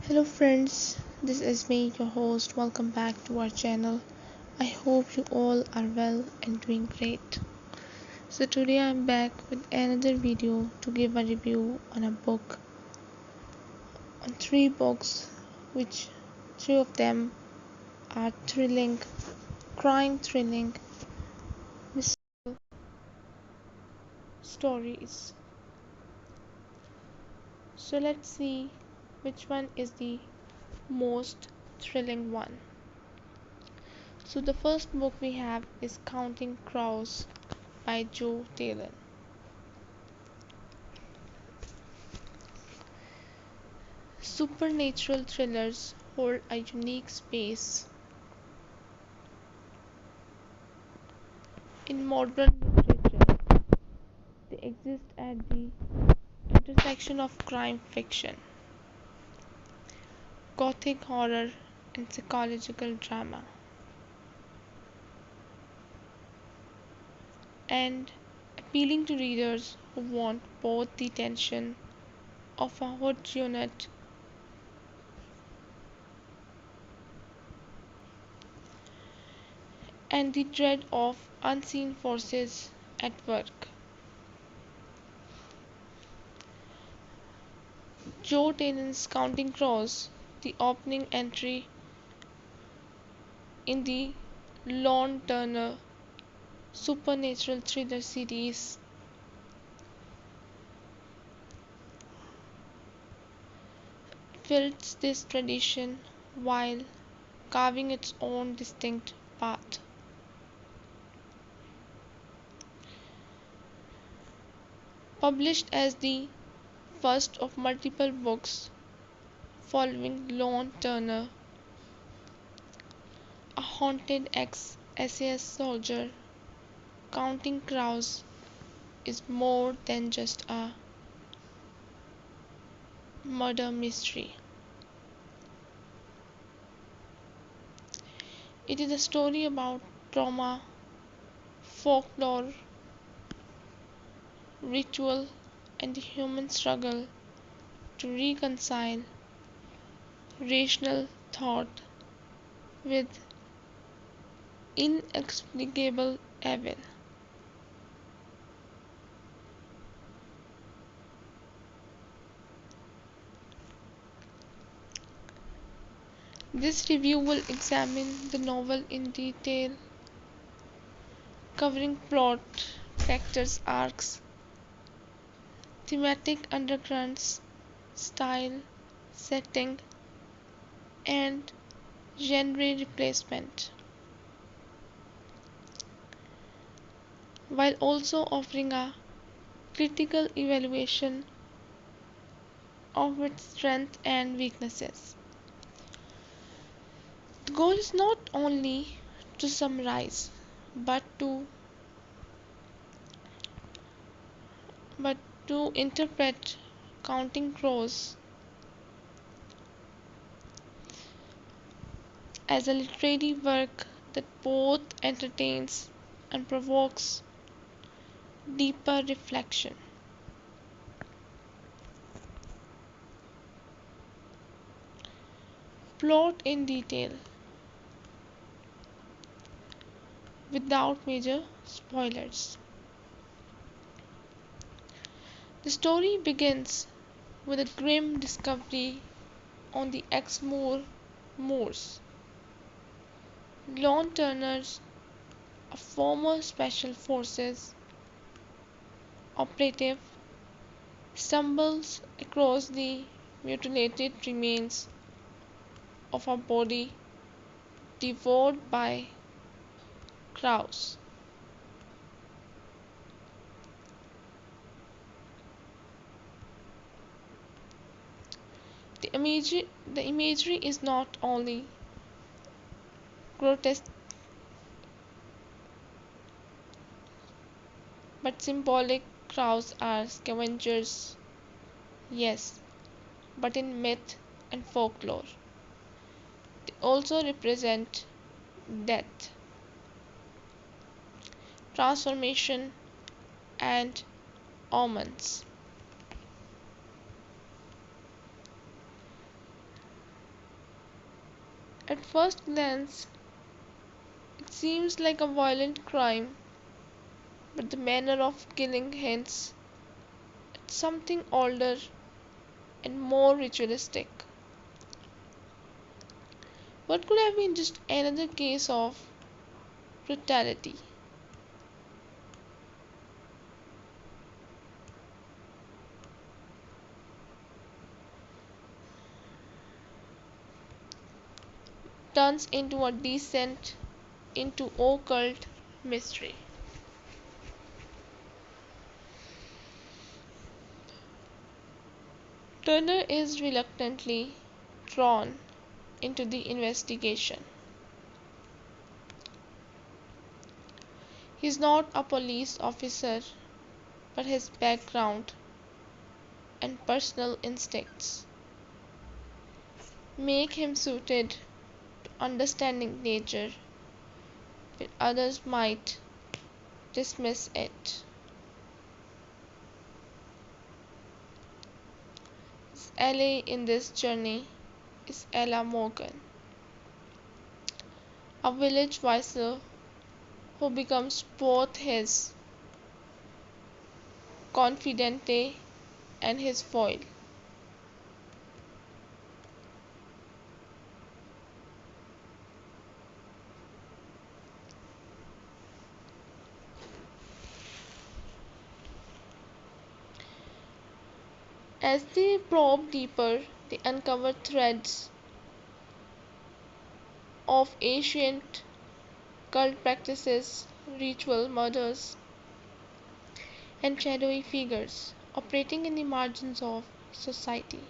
Hello friends, this is me, your host. Welcome back to our channel. I hope you all are well and doing great. So today I'm back with another video to give a review on a book, on three books, which three of them are thrilling, crime thrilling mystical stories. So let's see which one is the most thrilling one. So the first book we have is Counting Crows by Joe Taylor. Supernatural thrillers hold a unique space in modern literature. They exist at the intersection of crime fiction, Gothic horror, and psychological drama, and appealing to readers who want both the tension of a hood unit and the dread of unseen forces at work. Joe Taylor's Counting Crows, the opening entry in the Lon Turner supernatural thriller series, fills this tradition while carving its own distinct path. Published as the first of multiple books following Lon Turner, a haunted ex-SAS soldier, Counting Crows is more than just a murder mystery. It is a story about trauma, folklore, ritual, and the human struggle to reconcile rational thought with inexplicable evil. This review will examine the novel in detail, covering plot, characters' arcs, thematic undercurrents, style, setting, and genre replacement, while also offering a critical evaluation of its strengths and weaknesses. The goal is not only to summarize but to but to interpret Counting Crows as a literary work that both entertains and provokes deeper reflection. Plot in detail without major spoilers. The story begins with a grim discovery on the Exmoor moors. Lon Turner, a former Special Forces operative, stumbles across the mutilated remains of a body devoured by crows. The imagery is not only grotesque but symbolic. Crows are scavengers, yes, but in myth and folklore. They also represent death, transformation, and omens. At first glance, it seems like a violent crime, but the manner of killing hints at something older and more ritualistic. What could have been just another case of brutality? Turns into a descent into occult mystery. Turner is reluctantly drawn into the investigation. He is not a police officer, but his background and personal instincts make him suited to understanding nature where others might dismiss it. His ally in this journey is Ella Morgan, a village vicar who becomes both his confidante and his foil. As they probe deeper, they uncover threads of ancient cult practices, ritual murders, and shadowy figures operating in the margins of society.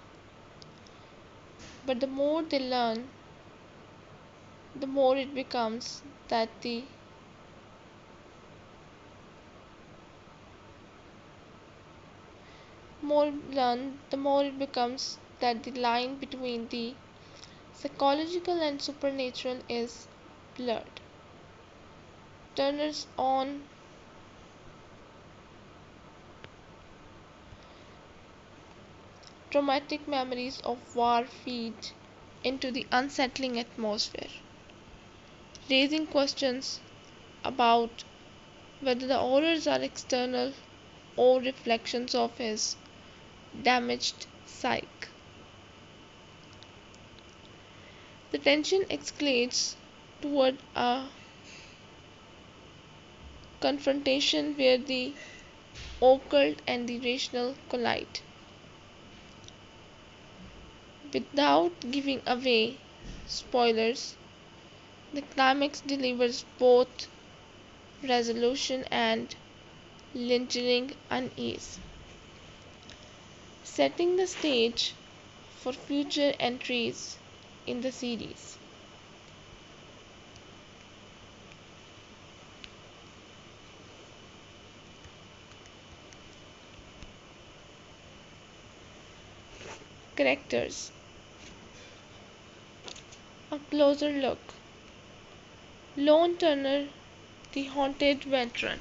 But the more they learn, the more it becomes that the the more it becomes that the line between the psychological and supernatural is blurred. Turner's own traumatic memories of war feed into the unsettling atmosphere, raising questions about whether the horrors are external or reflections of his damaged psyche. The tension escalates toward a confrontation where the occult and the rational collide. Without giving away spoilers, the climax delivers both resolution and lingering unease, setting the stage for future entries in the series. Characters. A closer look. Lone Turner, the haunted veteran.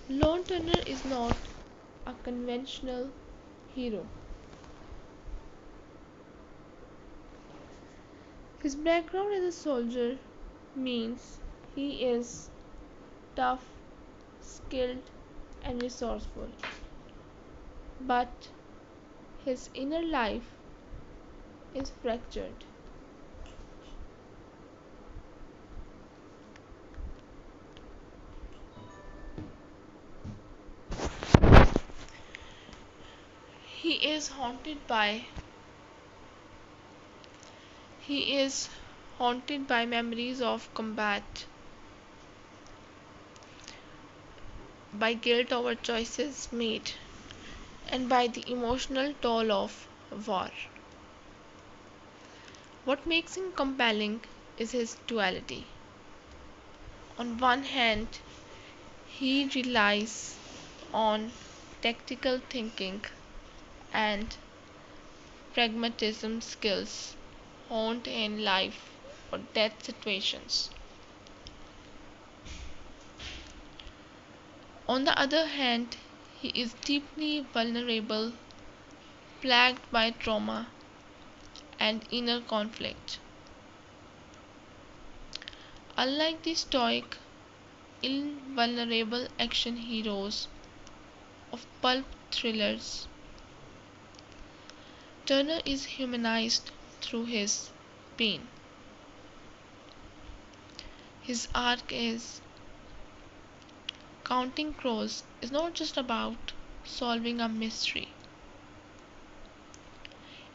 Lone Turner is not a conventional hero. His background as a soldier means he is tough, skilled, and resourceful. But his inner life is fractured. He is haunted by he is haunted by memories of combat, by guilt over choices made, and by the emotional toll of war. What makes him compelling is his duality. On one hand, he relies on tactical thinking and pragmatism skills honed in life or death situations. On the other hand, he is deeply vulnerable, plagued by trauma, and inner conflict. Unlike the stoic, invulnerable action heroes of pulp thrillers, Turner is humanized through his pain. His arc is Counting Crows is not just about solving a mystery.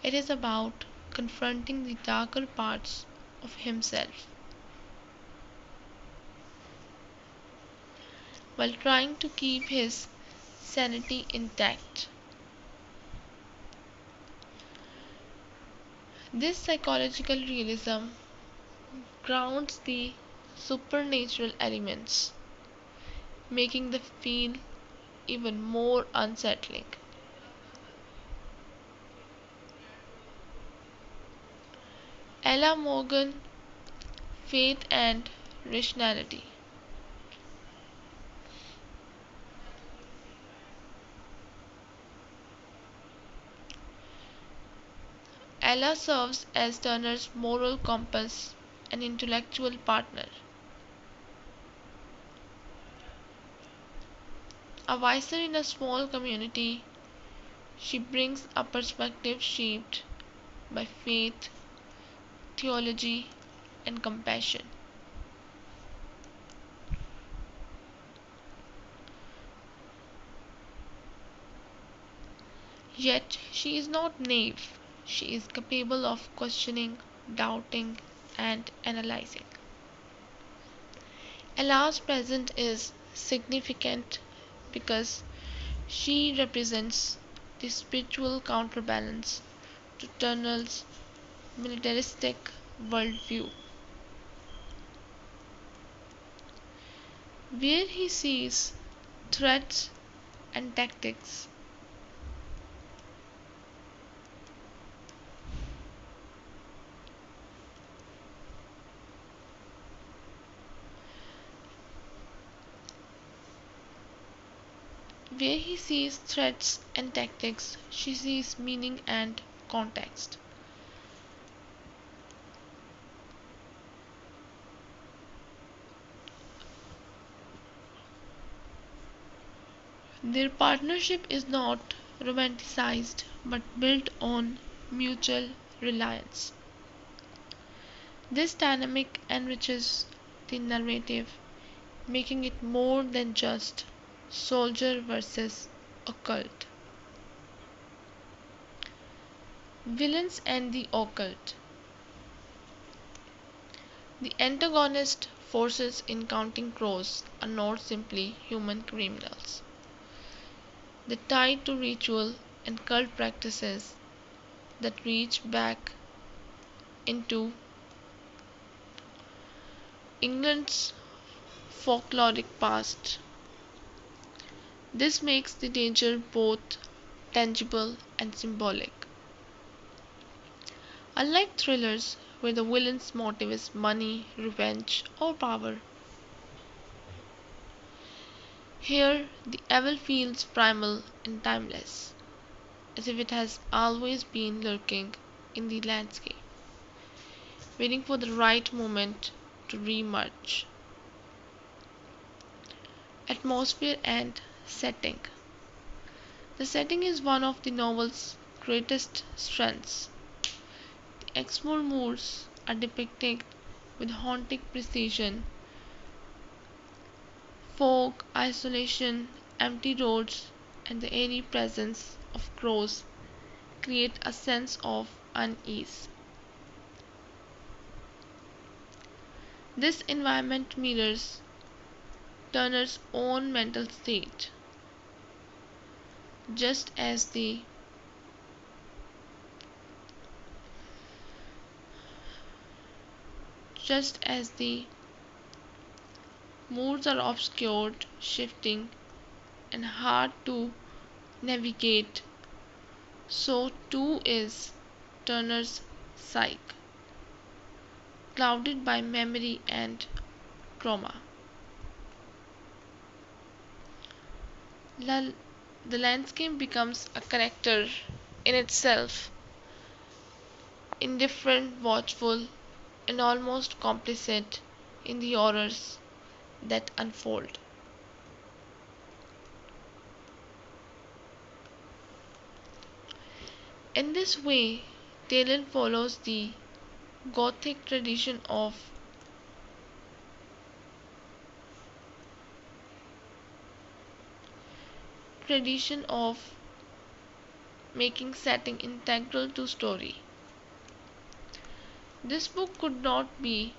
It is about confronting the darker parts of himself while trying to keep his sanity intact. This psychological realism grounds the supernatural elements, making the feel even more unsettling. Ella Morgan, Fate and Rationality. Ella serves as Turner's moral compass and intellectual partner. A vicar in a small community, she brings a perspective shaped by faith, theology, and compassion. Yet she is not naive. She is capable of questioning, doubting, and analyzing. Ella's presence is significant because she represents the spiritual counterbalance to Turner's militaristic worldview, where he sees threats and tactics. Where he sees threats and tactics, she sees meaning and context. Their partnership is not romanticized but built on mutual reliance. This dynamic enriches the narrative, making it more than just soldier versus occult. Villains and the occult. The antagonist forces in Counting Crows are not simply human criminals. They tie to ritual and cult practices that reach back into England's folkloric past. This makes the danger both tangible and symbolic. Unlike thrillers where the villain's motive is money, revenge, or power, here the evil feels primal and timeless, as if it has always been lurking in the landscape, waiting for the right moment to re-emerge. Atmosphere and setting. The setting is one of the novel's greatest strengths. The Exmoor moors are depicted with haunting precision. Fog, isolation, empty roads, and the eerie presence of crows create a sense of unease. This environment mirrors Turner's own mental state, just as the moors are obscured, shifting, and hard to navigate, so too is Turner's psyche, clouded by memory and trauma. The landscape becomes a character in itself. indifferent, watchful, and almost complicit in the horrors that unfold. In this way, Taylor follows the Gothic tradition of making setting integral to story. This book could not be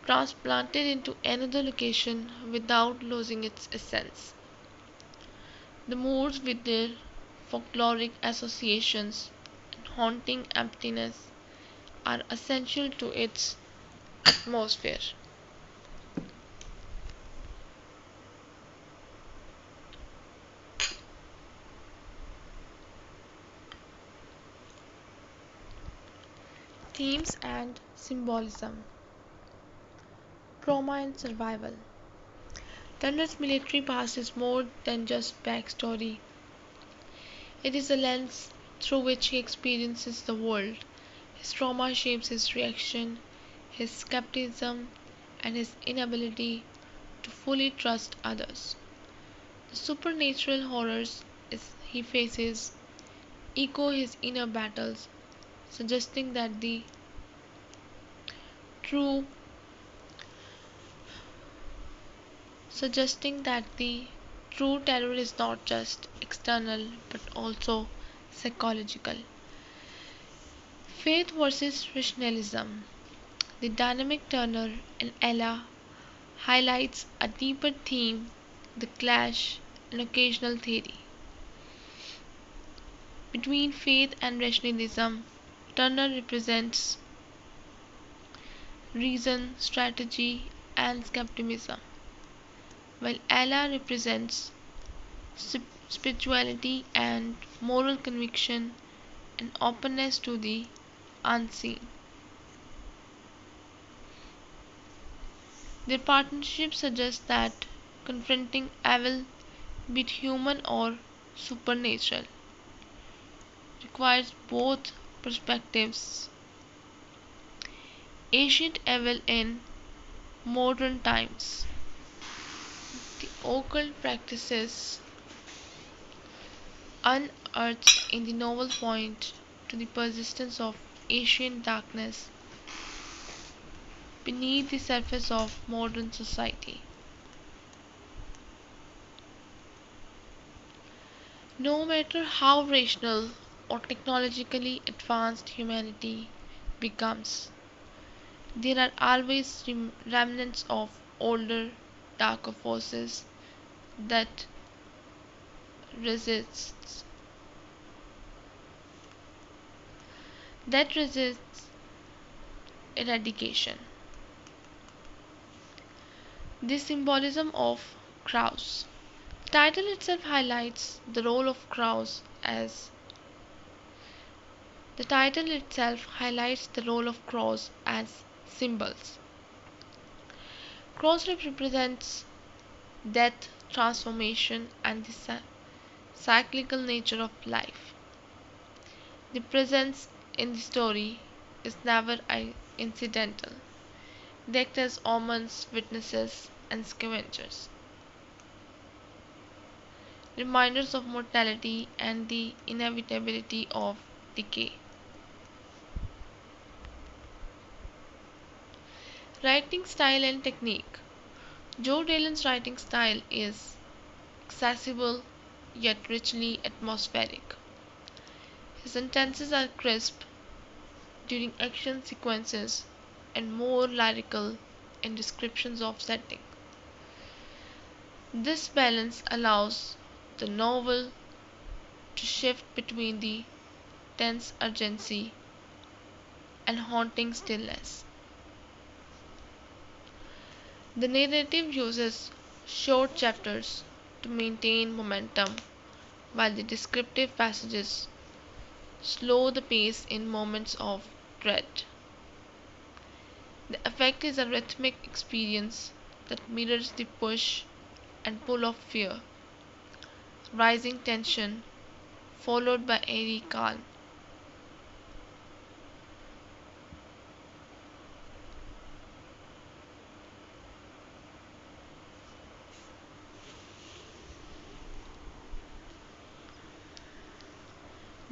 transplanted into another location without losing its essence. The moors with their folkloric associations and haunting emptiness are essential to its atmosphere. Themes and symbolism. Trauma and survival. Turner's military past is more than just backstory. It is a lens through which he experiences the world. His trauma shapes his reaction, his skepticism, and his inability to fully trust others. The supernatural horrors he faces echo his inner battles, suggesting that true the true terror is not just external but also psychological. Faith versus rationalism. The dynamic Turner and Ella highlights a deeper theme, the clash and occasional theory. Between faith and rationalism, Turner represents reason, strategy, and skepticism, while Ella represents spirituality and moral conviction and openness to the unseen. Their partnership suggests that confronting evil, be it human or supernatural, requires both perspectives. Ancient evil in modern times. The occult practices unearthed in the novel point to the persistence of ancient darkness beneath the surface of modern society. No matter how rational or technologically advanced humanity becomes, there are always remnants of older, darker forces that resists resists eradication. The symbolism of crows. The title itself highlights the role of crows as symbols. Crows represents death, transformation, and the cyclical nature of life. The presence in the story is never incidental. They act as omens, witnesses, and scavengers, reminders of mortality and the inevitability of decay. Writing style and technique. Joe Dillon's writing style is accessible yet richly atmospheric. His sentences are crisp during action sequences and more lyrical in descriptions of setting. This balance allows the novel to shift between the tense urgency and haunting stillness. The narrative uses short chapters to maintain momentum, while the descriptive passages slow the pace in moments of dread. The effect is a rhythmic experience that mirrors the push and pull of fear, rising tension followed by airy calm.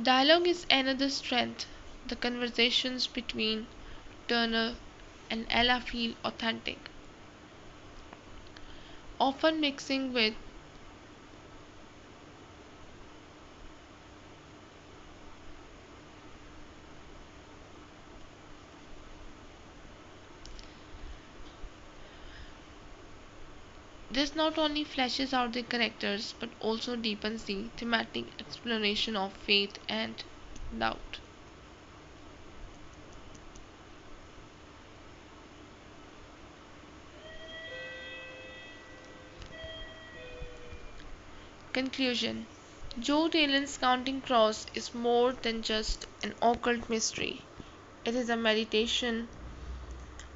Dialogue is another strength. The conversations between Turner and Ella feel authentic, often mixing with this not only fleshes out the characters but also deepens the thematic exploration of faith and doubt. Conclusion: Joe Taylor's Counting Crows is more than just an occult mystery. It is a meditation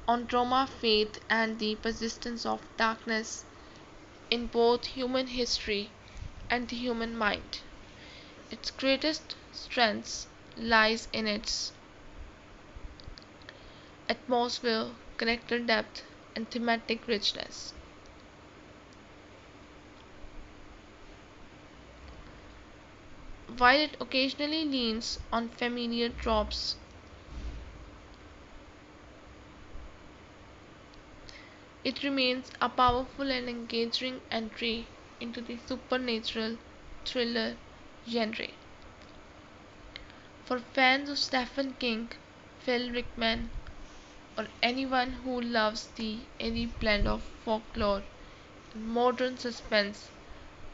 on trauma, faith, and the persistence of darkness in both human history and the human mind. Its greatest strength lies in its atmosphere, character depth, and thematic richness. While it occasionally leans on familiar tropes, it remains a powerful and engaging entry into the supernatural thriller genre. For fans of Stephen King, Phil Rickman, or anyone who loves the airy blend of folklore and modern suspense,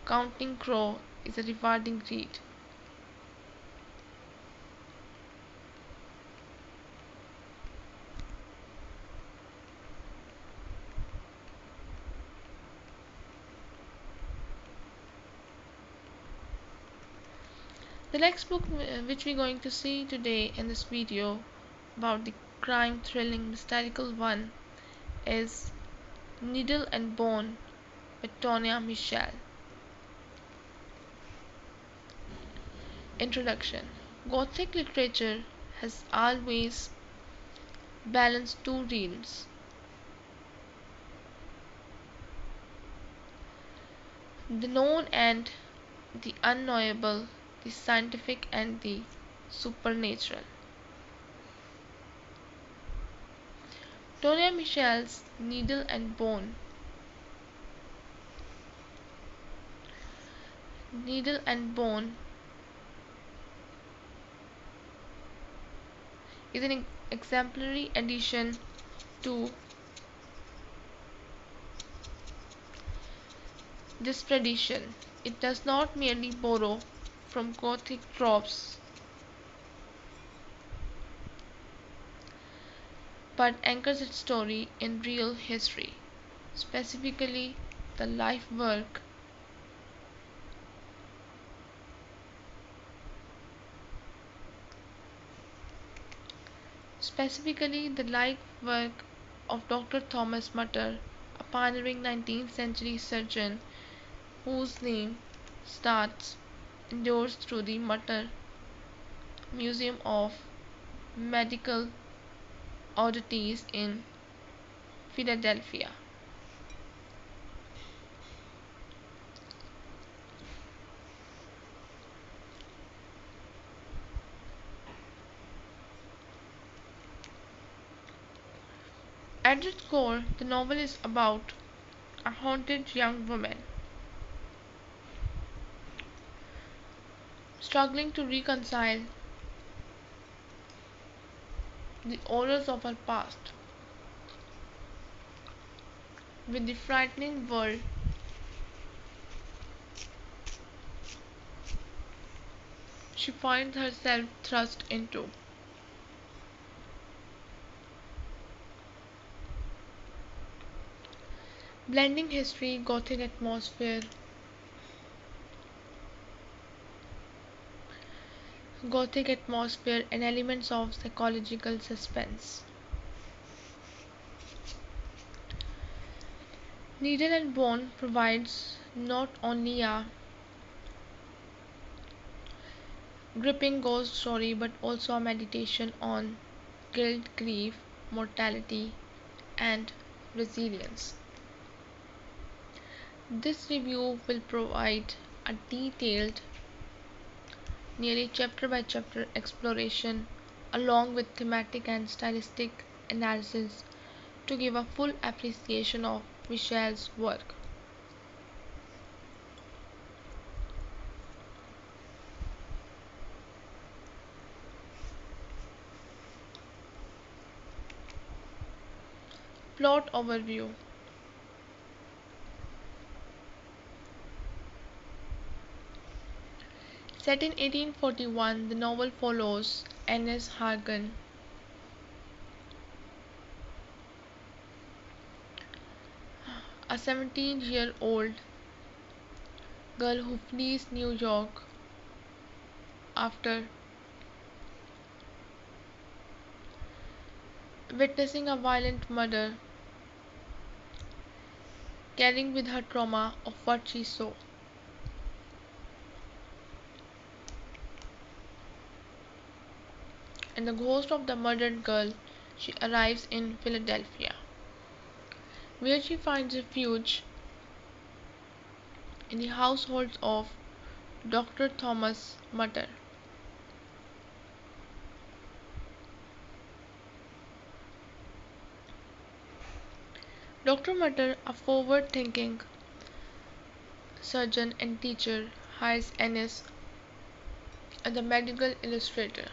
Counting Crow is a rewarding read. The next book which we're going to see today in this video about the crime thrilling mystical one is Needle and Bone by Tonya Mitchell. Introduction: Gothic literature has always balanced two realms, the known and the unknowable, the scientific and the supernatural. Tonya Mitchell's Needle and Bone Needle and Bone is an exemplary addition to this tradition. It does not merely borrow from Gothic tropes but anchors its story in real history, specifically the life work of Dr. Thomas Mütter, a pioneering 19th century surgeon whose name endures through the Mütter Museum of Medical Oddities in Philadelphia. At its core, the novel is about a haunted young woman struggling to reconcile the horrors of her past with the frightening world she finds herself thrust into. Blending history, Gothic atmosphere, and elements of psychological suspense. Needle and Bone provides not only a gripping ghost story but also a meditation on guilt, grief, mortality, and resilience. This review will provide a detailed nearly chapter by chapter exploration, along with thematic and stylistic analysis to give a full appreciation of Michel's work. Plot overview. Set in 1841, the novel follows Annis Hargrave, a 17-year-old girl who flees New York after witnessing a violent murder, carrying with her trauma of what she saw. And the ghost of the murdered girl, she arrives in Philadelphia, where she finds refuge in the households of Dr. Thomas Mütter. Dr. Mütter, a forward-thinking surgeon and teacher, hires Annis as a medical illustrator.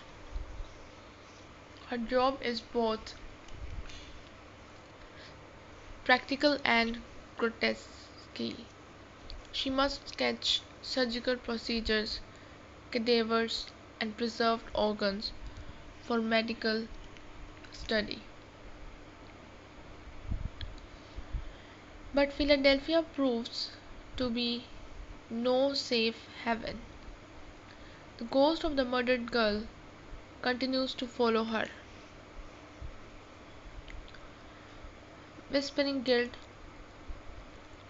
Her job is both practical and grotesque. She must sketch surgical procedures, cadavers, and preserved organs for medical study. But Philadelphia proves to be no safe haven. The ghost of the murdered girl continues to follow her, whispering guilt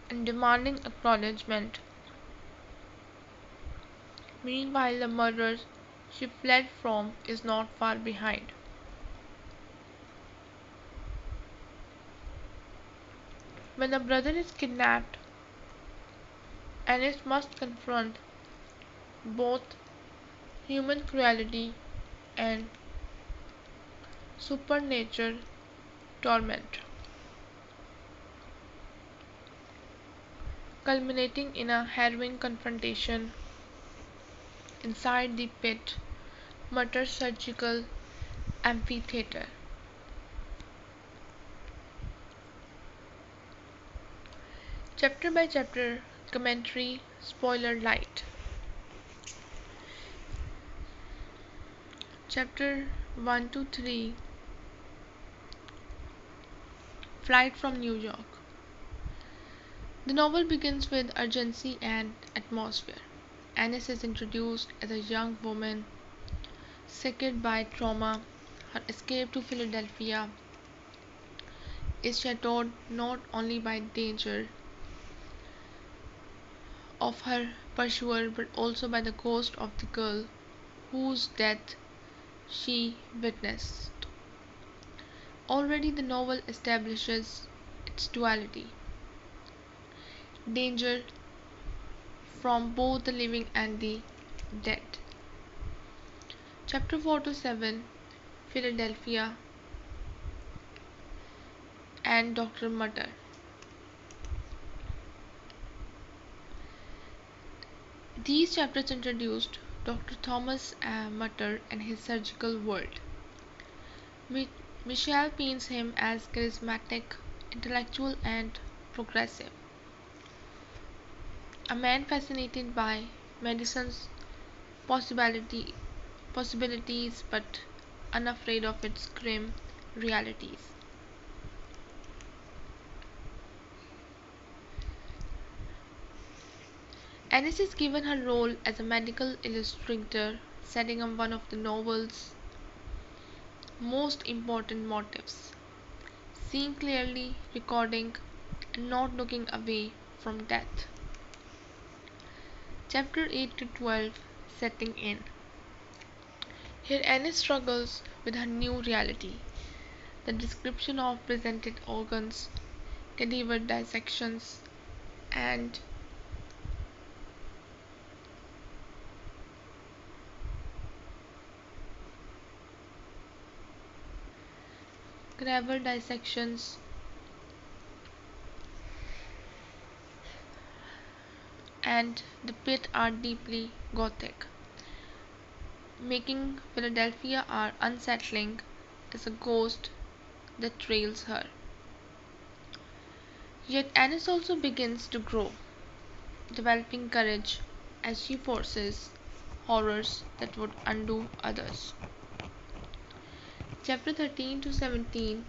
and demanding acknowledgement. Meanwhile, the murderer she fled from is not far behind. When the brother is kidnapped, Annis must confront both human cruelty and supernatural torment, culminating in a harrowing confrontation inside the pit Mütter surgical amphitheater. Chapter by chapter commentary, spoiler light. Chapter 1 to 3, Flight from New York. The novel begins with urgency and atmosphere. Annis is introduced as a young woman sickened by trauma. Her escape to Philadelphia is shadowed not only by danger of her pursuer but also by the ghost of the girl whose death she witnessed. Already the novel establishes its duality: danger from both the living and the dead. Chapter 4 to 7, Philadelphia and Dr. Mütter. These chapters introduced Dr. Thomas Mütter and his surgical world. Michelle paints him as charismatic, intellectual, and progressive. A man fascinated by medicine's possibilities but unafraid of its grim realities. Annis is given her role as a medical illustrator, setting up one of the novel's most important motifs: seeing clearly, recording, and not looking away from death. Chapter 8 to 12, Setting in. Here Annis struggles with her new reality. The description of presented organs, cadaver dissections, and clever dissections, and the pit are deeply Gothic, making Philadelphia are unsettling as a ghost that trails her. Yet Annis also begins to grow, developing courage as she forces horrors that would undo others. Chapter 13 to 17.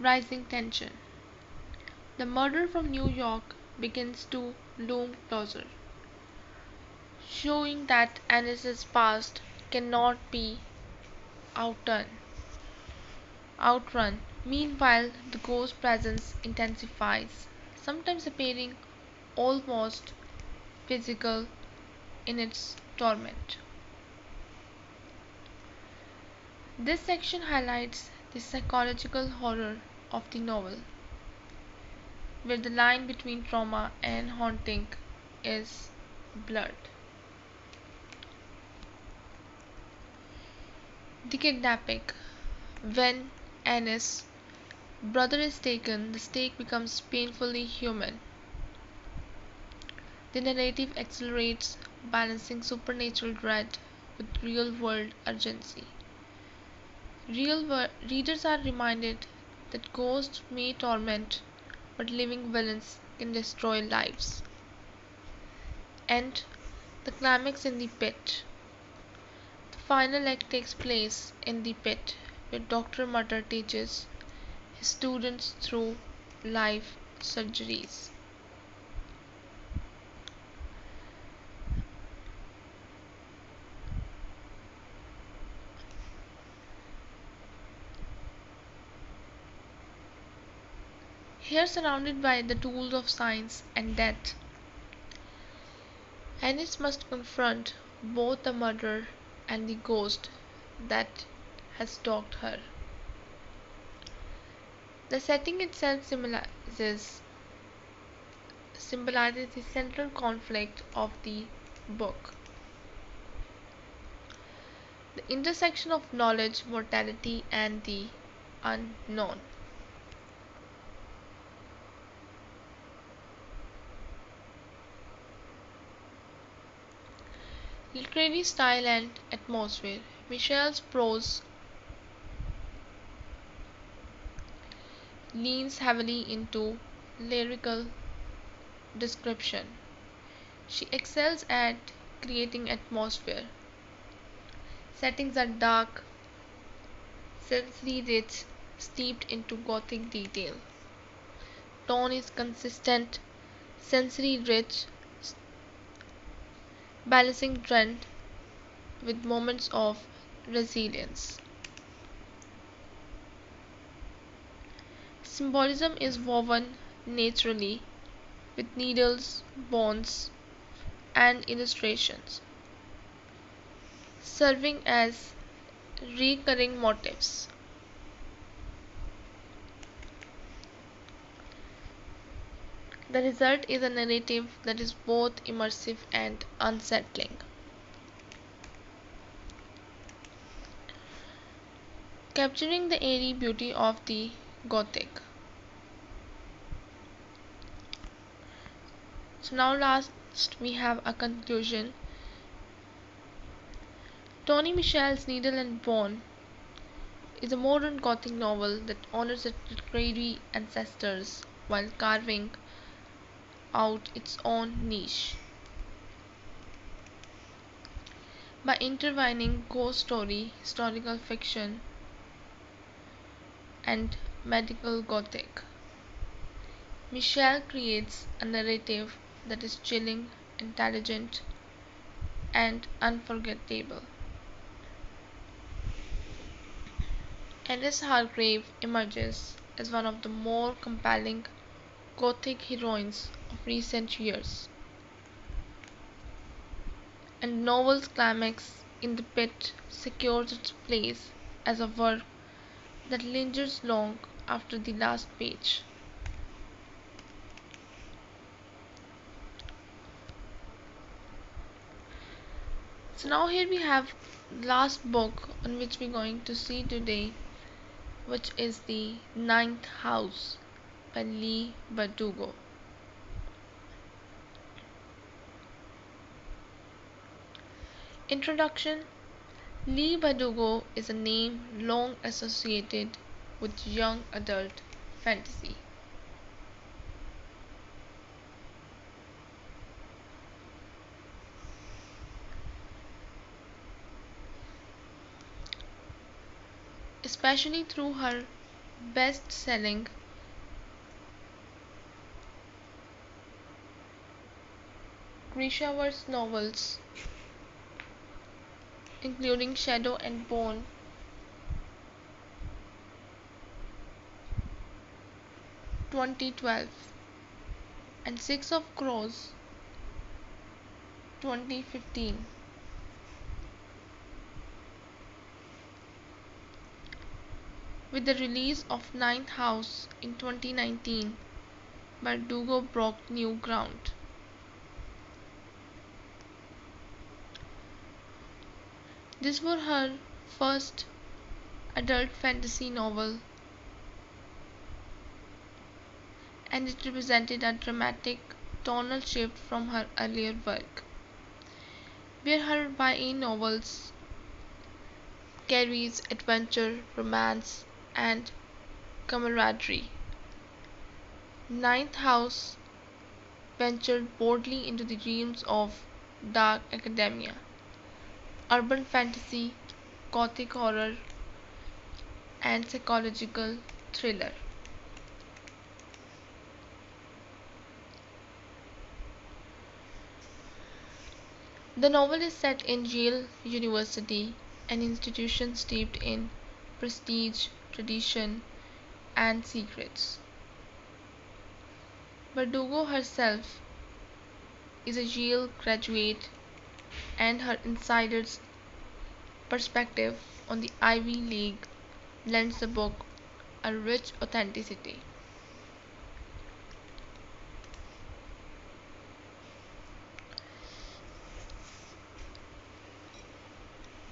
Rising tension. The murder from New York begins to loom closer, showing that Annis's past cannot be outdone, outrun. Meanwhile, the ghost presence intensifies, sometimes appearing almost physical in its torment. This section highlights the psychological horror of the novel, where the line between trauma and haunting is blurred. The kidnapping. When Annis' brother is taken, the stake becomes painfully human. The narrative accelerates, balancing supernatural dread with real world urgency. Readers are reminded that ghosts may torment, but living villains can destroy lives. And the climax in the pit. The final act takes place in the pit, where Dr. Mütter teaches his students through life surgeries. Here, surrounded by the tools of science and death, Annis must confront both the murderer and the ghost that has stalked her. The setting itself symbolizes the central conflict of the book, the intersection of knowledge, mortality, and the unknown. Literary style and atmosphere. Michelle's prose leans heavily into lyrical description. She excels at creating atmosphere. Settings are dark, sensory rich, steeped into Gothic detail. Tone is consistent, sensory rich, balancing dread with moments of resilience. Symbolism is woven naturally with needles, bones, and illustrations, serving as recurring motifs. The result is a narrative that is both immersive and unsettling. Capturing the airy beauty of the Gothic. So now last we have a conclusion. Tonya Mitchell's Needle and Bone is a modern Gothic novel that honors its literary ancestors while carving out its own niche. By intertwining ghost story, historical fiction, and medical Gothic, Michelle creates a narrative that is chilling, intelligent, and unforgettable. Annis Hargrave emerges as one of the more compelling Gothic heroines of recent years, and the novel's climax in the pit secures its place as a work that lingers long after the last page. So now here we have last book on which we're going to see today, which is The Ninth House by Leigh Bardugo. Introduction. Leigh Bardugo is a name long associated with young adult fantasy. Especially through her best-selling Grishaverse novels, including Shadow and Bone, 2012, and Six of Crows, 2015. With the release of Ninth House in 2019, Bardugo broke new ground. This was her first adult fantasy novel, and it represented a dramatic tonal shift from her earlier work, where her YA novels carries adventure, romance, and camaraderie. Ninth House ventured boldly into the realms of dark academia, urban fantasy, gothic horror, and psychological thriller. The novel is set in Yale University, an institution steeped in prestige, tradition, and secrets. Bardugo herself is a Yale graduate, and her insider's perspective on the Ivy League lends the book a rich authenticity.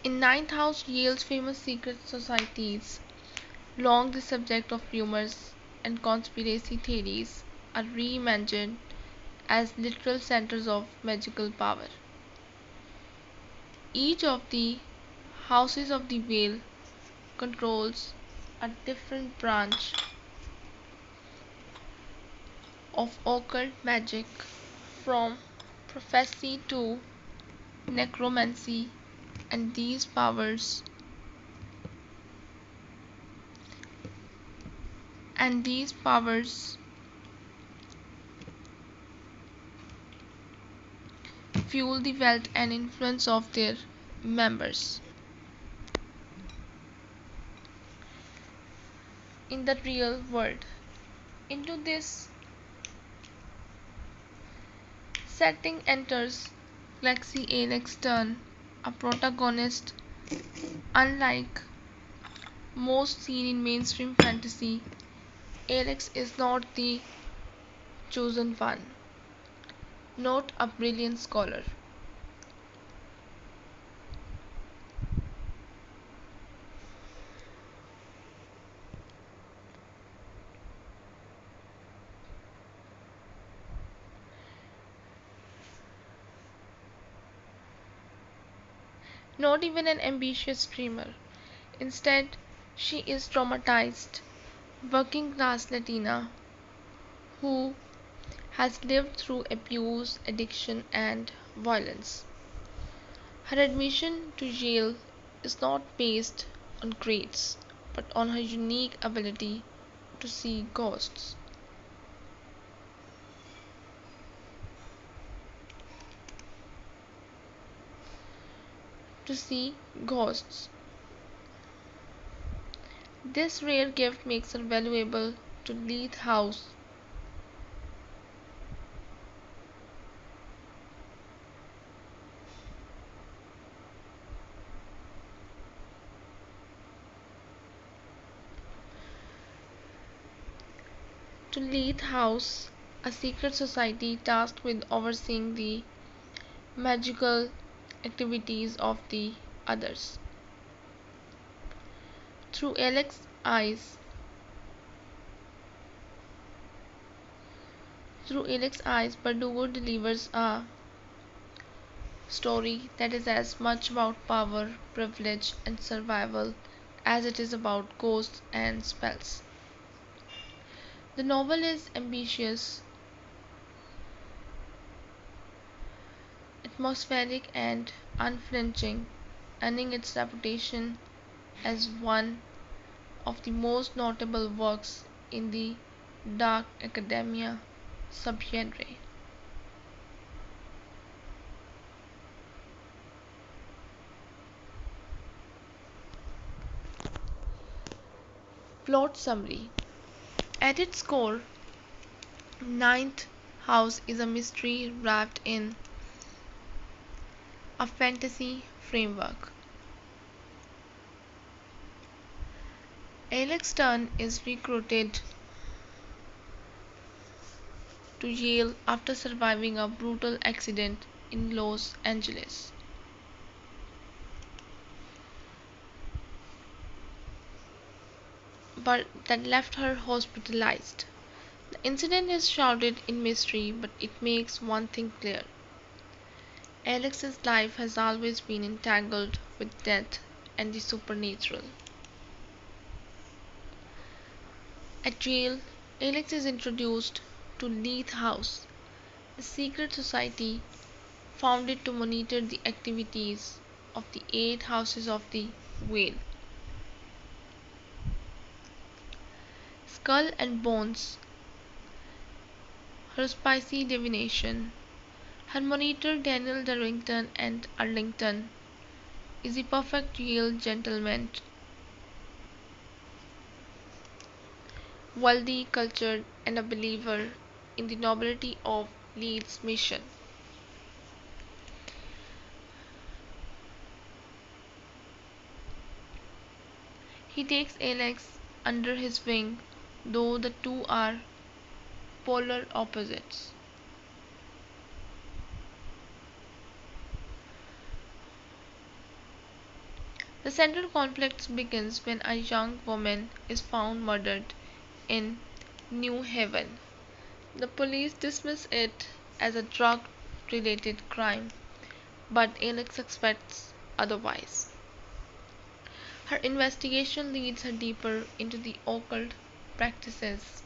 In Ninth House, Yale's famous secret societies, long the subject of rumors and conspiracy theories, are reimagined as literal centers of magical power. Each of the houses of the Vale controls a different branch of occult magic, from prophecy to necromancy, and these powers fuel the wealth and influence of their members. In the real world, into this setting enters Lexi Alex Turn, a protagonist unlike most seen in mainstream fantasy. Alex is not the chosen one, not a brilliant scholar, not even an ambitious dreamer. Instead, she is traumatized, working class Latina who has lived through abuse, addiction, and violence. Her admission to Yale is not based on grades, but on her unique ability to see ghosts. To see ghosts. This rare gift makes her valuable to Lethe House. To Lethe House, a secret society tasked with overseeing the magical activities of the others. Through Alex's eyes, Bardugo delivers a story that is as much about power, privilege, and survival as it is about ghosts and spells. The novel is ambitious, atmospheric, and unflinching, earning its reputation as one of the most notable works in the dark academia subgenre. Plot summary. At its core, Ninth House is a mystery wrapped in a fantasy framework. Alex Turn is recruited to Yale after surviving a brutal accident in Los Angeles. But that left her hospitalized. The incident is shrouded in mystery, but it makes one thing clear. Alex's life has always been entangled with death and the supernatural. At Yale, Alex is introduced to Lethe House, a secret society founded to monitor the activities of the 8 houses of the whale. Skull and Bones, her spicy divination. Her monitor Daniel Darlington and Arlington is the perfect Yale gentleman, wealthy, cultured, and a believer in the nobility of Lee's mission. He takes Alex under his wing, though the two are polar opposites. The central conflict begins when a young woman is found murdered in New Haven. The police dismiss it as a drug related crime, but Alex suspects otherwise. Her investigation leads her deeper into the practices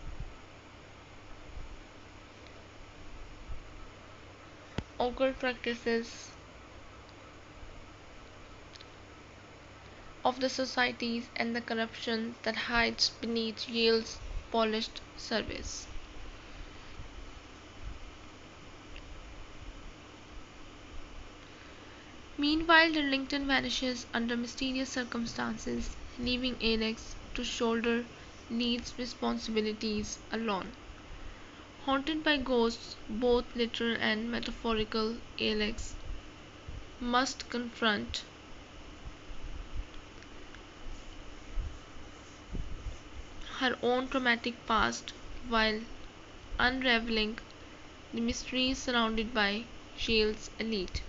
occult practices of the societies and the corruption that hides beneath Yale's polished surface. Meanwhile, Darlington vanishes under mysterious circumstances, leaving Alex to shoulder Lee's responsibilities alone. Haunted by ghosts, both literal and metaphorical, Alex must confront her own traumatic past while unraveling the mysteries surrounded by Yale's elite.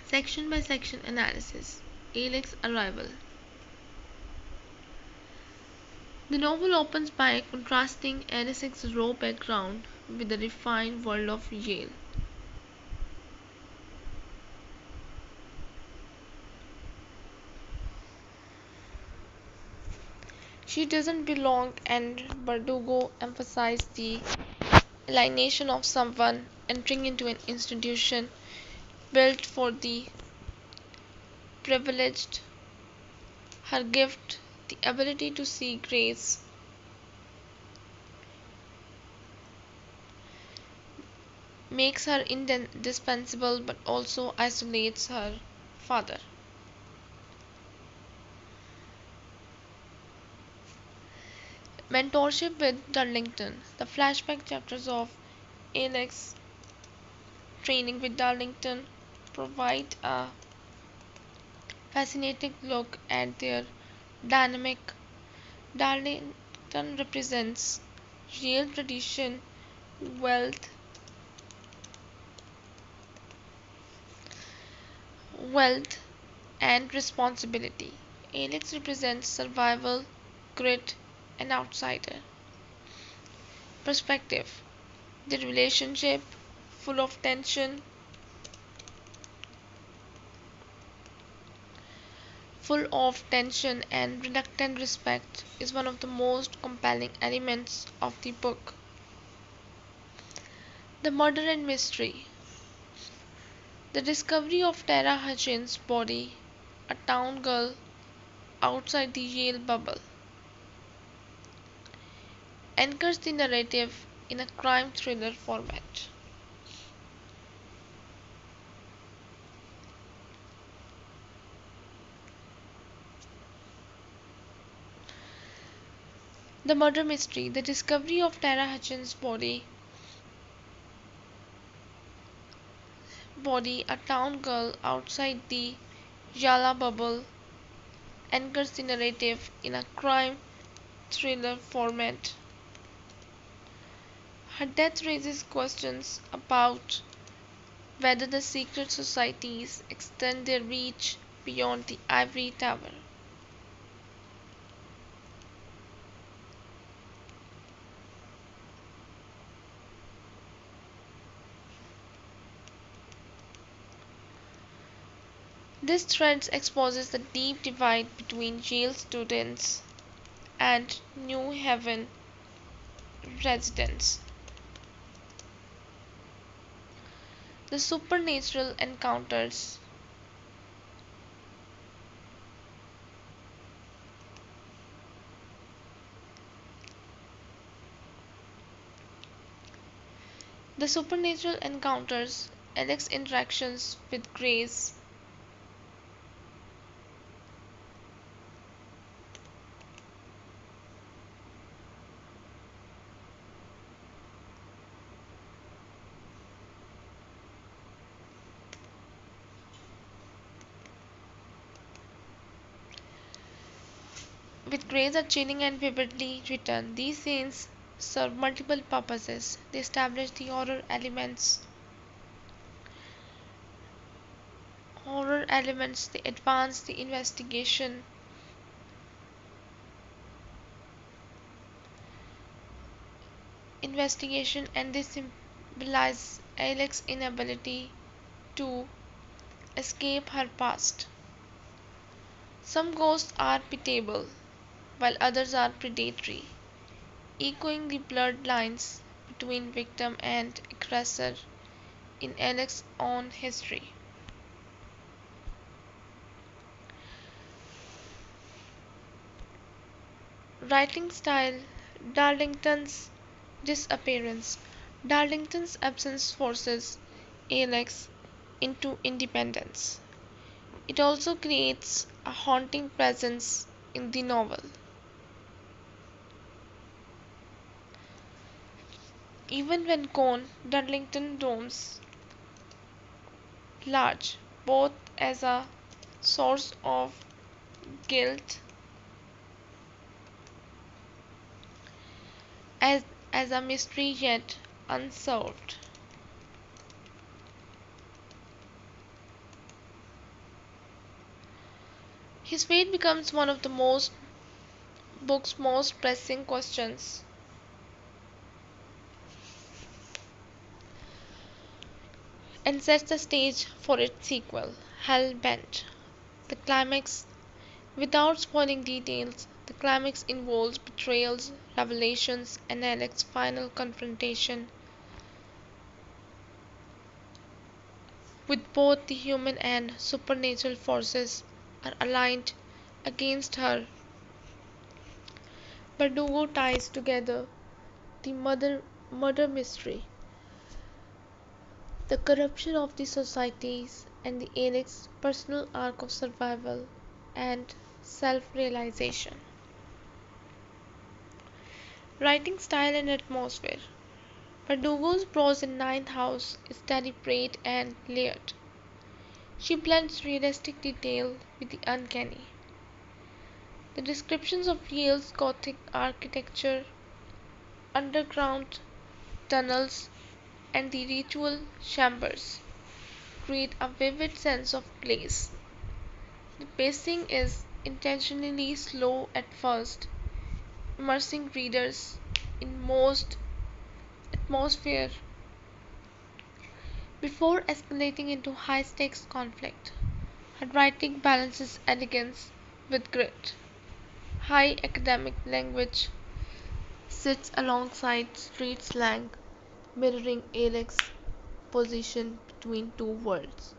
Section by section analysis. Alex's arrival. The novel opens by contrasting Annis's raw background with the refined world of Yale. She doesn't belong, and Bardugo emphasized the alienation of someone entering into an institution built for the privileged. Her gift, the ability to see grace, makes her indispensable but also isolates her father. Mentorship with Darlington. The flashback chapters of Alex training with Darlington provide a fascinating look at their dynamic. Darlington represents Yale tradition, wealth, wealth, and responsibility. Alex represents survival, grit, and outsider. Perspective. The relationship, full of tension and reluctant respect, is one of the most compelling elements of the book. The murder and mystery. The discovery of Tara Hutchins' body, a town girl outside the Yale bubble, anchors the narrative in a crime thriller format. The murder mystery. The discovery of Tara Hutchins' body, a town girl outside the Yala bubble, anchors the narrative in a crime thriller format. Her death raises questions about whether the secret societies extend their reach beyond the ivory tower. This thread exposes the deep divide between Yale students and New Haven residents. The supernatural encounters. The supernatural encounters, Alex's interactions with Grace, are chilling and vividly written. These scenes serve multiple purposes. They establish the horror elements, they advance the investigation, and they symbolize Alex's inability to escape her past. Some ghosts are pitiable, while others are predatory, echoing the blurred lines between victim and aggressor in Alex's own history. Writing style. Darlington's disappearance. Darlington's absence forces Alex into independence. It also creates a haunting presence in the novel. Even when gone, Darlington roams large, both as a source of guilt as, as a mystery yet unsolved. His fate becomes one of the book's most pressing questions, and sets the stage for its sequel, Hell-Bent. The climax. Without spoiling details, the climax involves betrayals, revelations, and Alex's final confrontation with both the human and supernatural forces are aligned against her. Bardugo ties together the murder mystery, the corruption of the societies, and the Alex's personal arc of survival and self-realization. Writing style and atmosphere. Bardugo's prose in Ninth House is deliberate and layered. She blends realistic detail with the uncanny. The descriptions of Yale's Gothic architecture, underground tunnels, and the ritual chambers create a vivid sense of place. The pacing is intentionally slow at first, immersing readers in most atmosphere before escalating into high-stakes conflict. Her writing balances elegance with grit. High academic language sits alongside street slang, mirroring Alex's position between two worlds.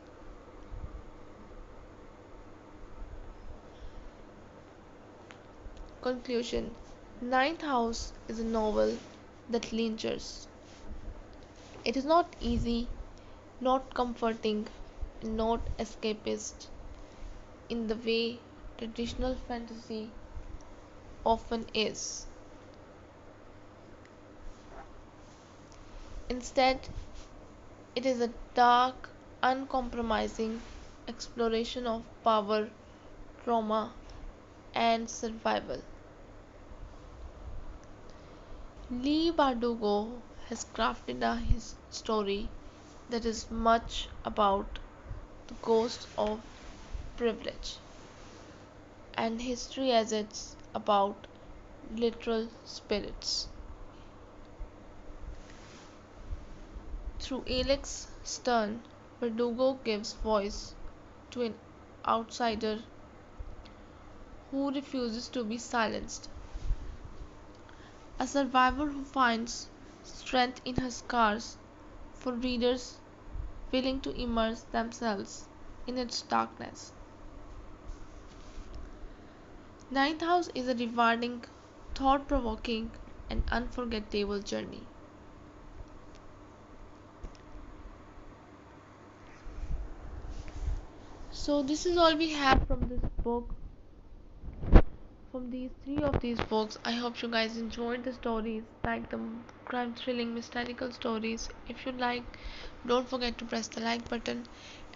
Conclusion: Ninth House is a novel that lingers. It is not easy, not comforting, and not escapist in the way traditional fantasy often is. Instead, it is a dark, uncompromising exploration of power, trauma, and survival. Leigh Bardugo has crafted a his story that is much about the ghosts of privilege and history as it's about literal spirits. Through Alex Stern, Verdugo gives voice to an outsider who refuses to be silenced, a survivor who finds strength in her scars, for readers willing to immerse themselves in its darkness. Ninth House is a rewarding, thought provoking, and unforgettable journey. So, this is all we have from this book, from these three of these books. I hope you guys enjoyed the stories, like the crime thrilling mystical stories. If you like, don't forget to press the like button.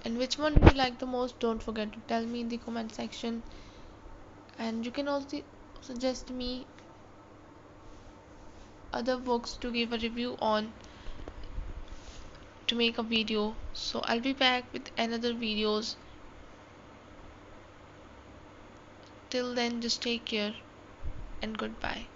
And which one do you like the most? Don't forget to tell me in the comment section. And you can also suggest me other books to give a review on, to make a video. So I'll be back with another videos. Till then, just take care and goodbye.